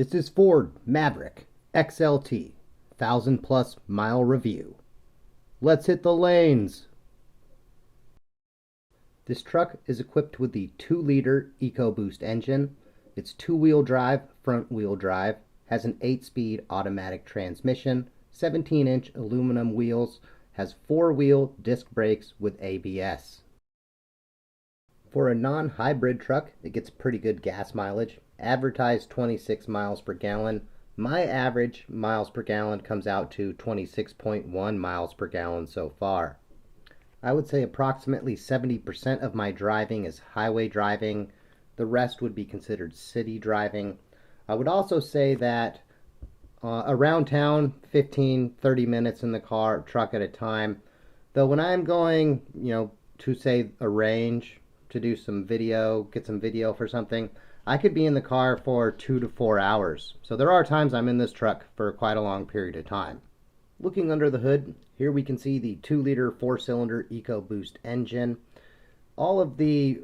This is Ford Maverick XLT 1000+ mile review. Let's hit the lanes. This truck is equipped with the 2-liter EcoBoost engine. It's 2-wheel drive, front-wheel drive, has an 8-speed automatic transmission, 17-inch aluminum wheels, has 4-wheel disc brakes with ABS. For a non-hybrid truck, it gets pretty good gas mileage, advertised 26 miles per gallon. My average miles per gallon comes out to 26.1 miles per gallon so far. I would say approximately 70% of my driving is highway driving. The rest would be considered city driving. I would also say that around town, 15-30 minutes in the truck at a time. Though when I'm going, to say a range, to do some video, get some video for something, I could be in the car for 2 to 4 hours. So there are times I'm in this truck for quite a long period of time. Looking under the hood, here we can see the 2-liter 4-cylinder EcoBoost engine. All of the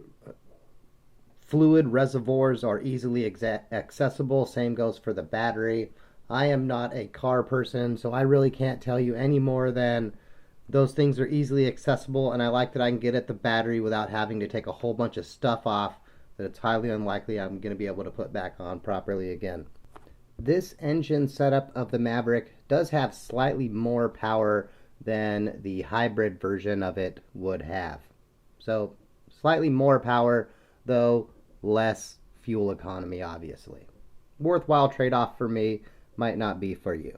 fluid reservoirs are easily accessible. Same goes for the battery. I am not a car person, so I really can't tell you any more than those things are easily accessible, and I like that I can get at the battery without having to take a whole bunch of stuff off that it's highly unlikely I'm going to be able to put back on properly again. This engine setup of the Maverick does have slightly more power than the hybrid version of it would have. So slightly more power, though less fuel economy, obviously. Worthwhile trade-off for me, might not be for you.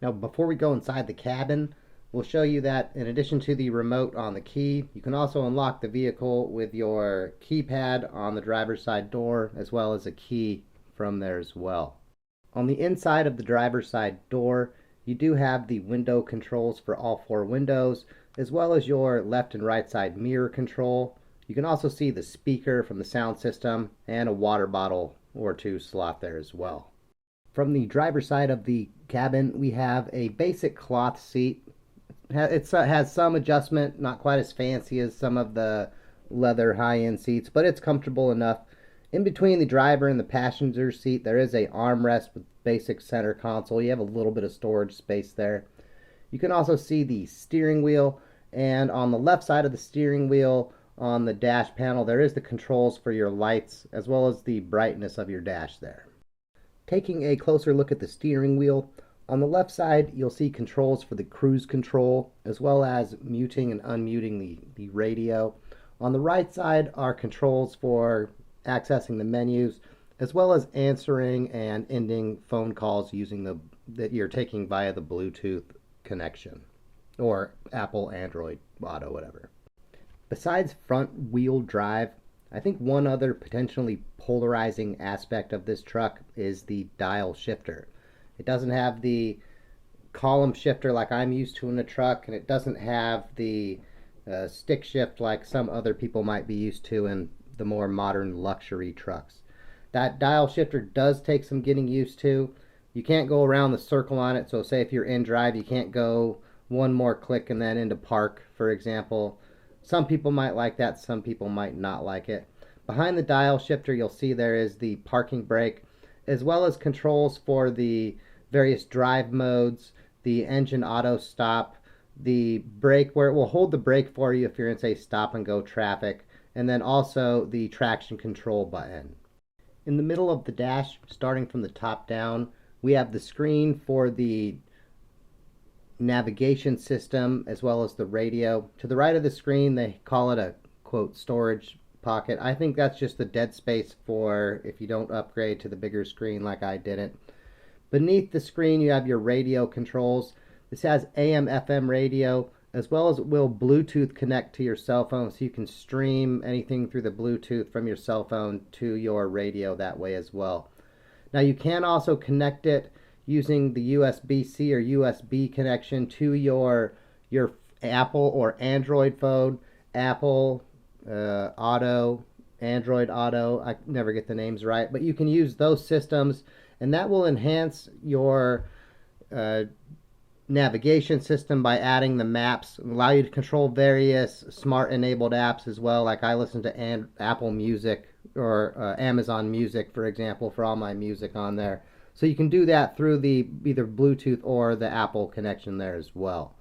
Now, before we go inside the cabin, we'll show you that in addition to the remote on the key, you can also unlock the vehicle with your keypad on the driver's side door, as well as a key from there as well. On the inside of the driver's side door, you do have the window controls for all 4 windows, as well as your left and right side mirror control. You can also see the speaker from the sound system and a water bottle or 2 slot there as well. From the driver's side of the cabin, we have a basic cloth seat. It has some adjustment, not quite as fancy as some of the leather high-end seats, but it's comfortable enough. In between the driver and the passenger seat, there is a armrest with basic center console. You have a little bit of storage space there. You can also see the steering wheel, and on the left side of the steering wheel, on the dash panel, there is the controls for your lights, as well as the brightness of your dash there. Taking a closer look at the steering wheel, on the left side, you'll see controls for the cruise control, as well as muting and unmuting the radio. On the right side are controls for accessing the menus, as well as answering and ending phone calls using that you're taking via the Bluetooth connection, or Apple, Android, Auto, whatever. Besides front wheel drive, I think one other potentially polarizing aspect of this truck is the dial shifter. It doesn't have the column shifter like I'm used to in a truck, and it doesn't have the stick shift like some other people might be used to in the more modern luxury trucks. That dial shifter does take some getting used to. You can't go around the circle on it, so say if you're in drive, you can't go one more click and then into park, for example. Some people might like that, some people might not like it. Behind the dial shifter, you'll see there is the parking brake, as well as controls for the various drive modes, the engine auto stop, the brake where it will hold the brake for you if you're in, say, stop and go traffic, and then also the traction control button. In the middle of the dash, starting from the top down, we have the screen for the navigation system as well as the radio. To the right of the screen, they call it a, quote, storage pocket. I think that's just the dead space for if you don't upgrade to the bigger screen like I didn't. Beneath the screen, you have your radio controls. This has AM, FM radio, as well as it will Bluetooth connect to your cell phone, so you can stream anything through the Bluetooth from your cell phone to your radio that way as well. Now, you can also connect it using the USB-C or USB connection to your Apple or Android phone. Apple Auto, Android Auto, I never get the names right, but you can use those systems, and that will enhance your navigation system by adding the maps, allow you to control various smart enabled apps as well. Like I listen to Apple Music or Amazon Music, for example, for all my music on there. So you can do that through the either Bluetooth or the Apple connection there as well.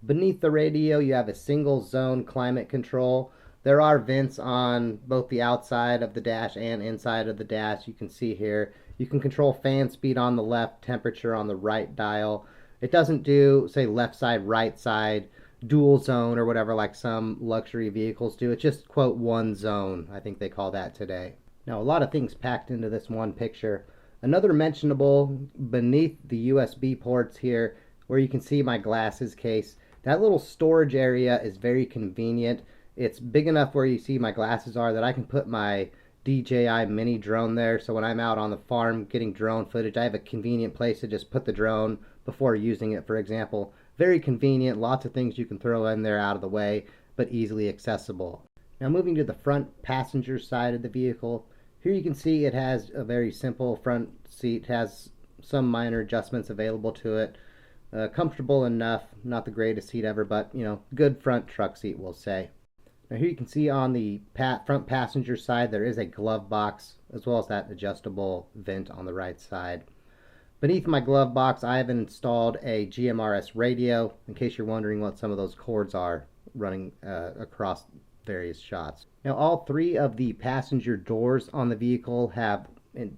Beneath the radio, you have a single zone climate control. There are vents on both the outside of the dash and inside of the dash. You can see here. You can control fan speed on the left, temperature on the right dial. It doesn't do, say, left side, right side, dual zone or whatever like some luxury vehicles do. It's just, quote, one zone. I think they call that today. Now, a lot of things packed into this one picture. Another mentionable beneath the USB ports here, where you can see my glasses case. That little storage area is very convenient. It's big enough where you see my glasses are that I can put my DJI mini drone there. So when I'm out on the farm getting drone footage, I have a convenient place to just put the drone before using it, for example. Very convenient, lots of things you can throw in there out of the way, but easily accessible. Now moving to the front passenger side of the vehicle, here you can see it has a very simple front seat, has some minor adjustments available to it. Comfortable enough, not the greatest seat ever, but good front truck seat, we'll say. Now here you can see on the front passenger side there is a glove box as well as that adjustable vent on the right side. Beneath my glove box I have installed a GMRS radio, in case you're wondering what some of those cords are running across various shots. Now all three of the passenger doors on the vehicle have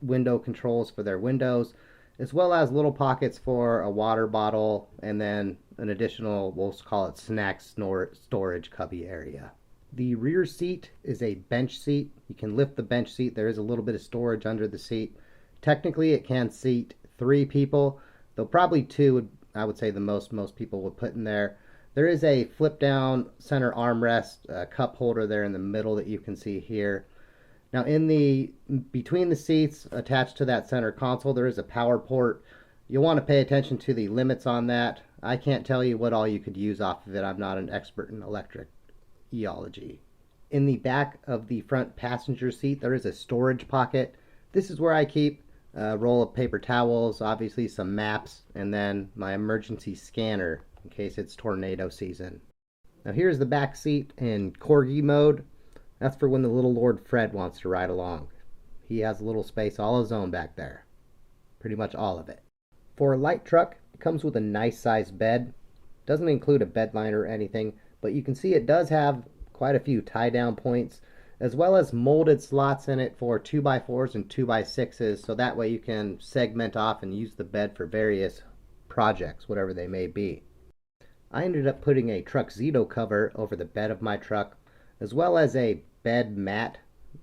window controls for their windows, as well as little pockets for a water bottle and then an additional, we'll call it snack storage cubby area. The rear seat is a bench seat. You can lift the bench seat. There is a little bit of storage under the seat. Technically it can seat 3 people, though probably 2 I would say the most people would put in there. There is a flip down center armrest, cup holder there in the middle that you can see here. Now between the seats attached to that center console there is a power port. You'll want to pay attention to the limits on that. I can't tell you what all you could use off of it. I'm not an expert in electric ecology. In the back of the front passenger seat there is a storage pocket. This is where I keep a roll of paper towels, obviously some maps, and then my emergency scanner in case it's tornado season. Now here's the back seat in corgi mode. That's for when the little Lord Fred wants to ride along. He has a little space all his own back there. Pretty much all of it. For a light truck, it comes with a nice sized bed. Doesn't include a bed liner or anything, but you can see it does have quite a few tie down points, as well as molded slots in it for 2x4s and 2x6s, so that way you can segment off and use the bed for various projects, whatever they may be. I ended up putting a Truck Zito cover over the bed of my truck, as well as a bed mat,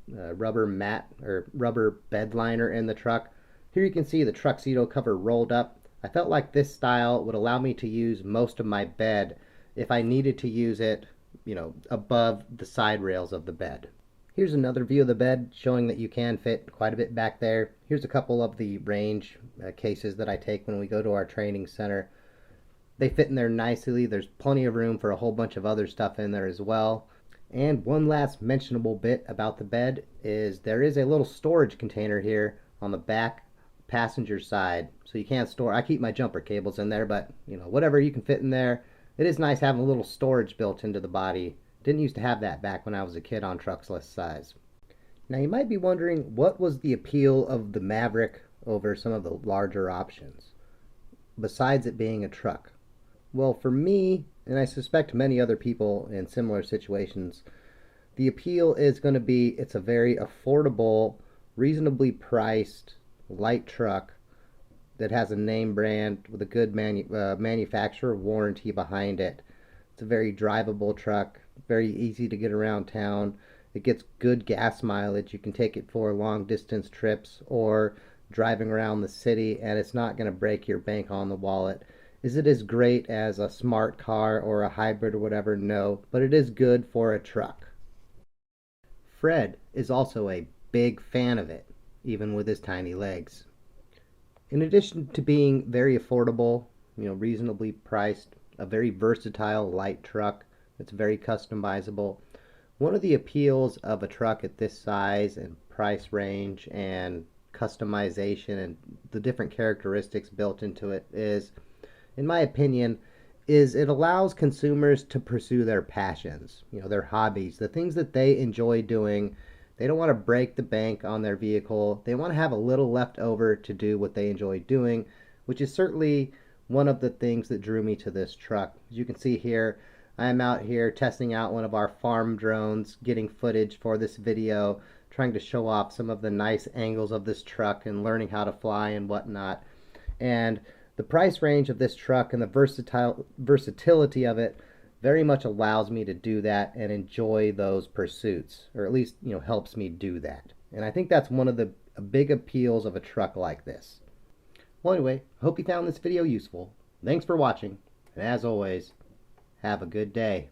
rubber mat or rubber bed liner in the truck. Here you can see the Truck Zito cover rolled up. I felt like this style would allow me to use most of my bed if I needed to use it, above the side rails of the bed. Here's another view of the bed showing that you can fit quite a bit back there. Here's a couple of the range cases that I take when we go to our training center. They fit in there nicely. There's plenty of room for a whole bunch of other stuff in there as well. And one last mentionable bit about the bed is there is a little storage container here on the back passenger side. So you can't store, I keep my jumper cables in there, but whatever you can fit in there. It is nice having a little storage built into the body. Didn't used to have that back when I was a kid on trucks less size. Now you might be wondering, what was the appeal of the Maverick over some of the larger options, besides it being a truck? Well, for me, and I suspect many other people in similar situations, the appeal is going to be it's a very affordable, reasonably priced, light truck that has a name brand with a good manufacturer warranty behind it. It's a very drivable truck, very easy to get around town. It gets good gas mileage. You can take it for long distance trips or driving around the city, and it's not going to break your bank on the wallet. Is it as great as a smart car or a hybrid or whatever? No, but it is good for a truck. Fred is also a big fan of it, even with his tiny legs. In addition to being very affordable, reasonably priced, a very versatile light truck that's very customizable, one of the appeals of a truck at this size and price range and customization and the different characteristics built into it is in my opinion, is it allows consumers to pursue their passions, their hobbies, the things that they enjoy doing. They don't want to break the bank on their vehicle. They want to have a little left over to do what they enjoy doing, which is certainly one of the things that drew me to this truck. As you can see here, I am out here testing out one of our farm drones, getting footage for this video, trying to show off some of the nice angles of this truck and learning how to fly and whatnot. And the price range of this truck and the versatility of it very much allows me to do that and enjoy those pursuits, or at least, helps me do that. And I think that's one of the big appeals of a truck like this. Well, anyway, hope you found this video useful. Thanks for watching, and as always, have a good day.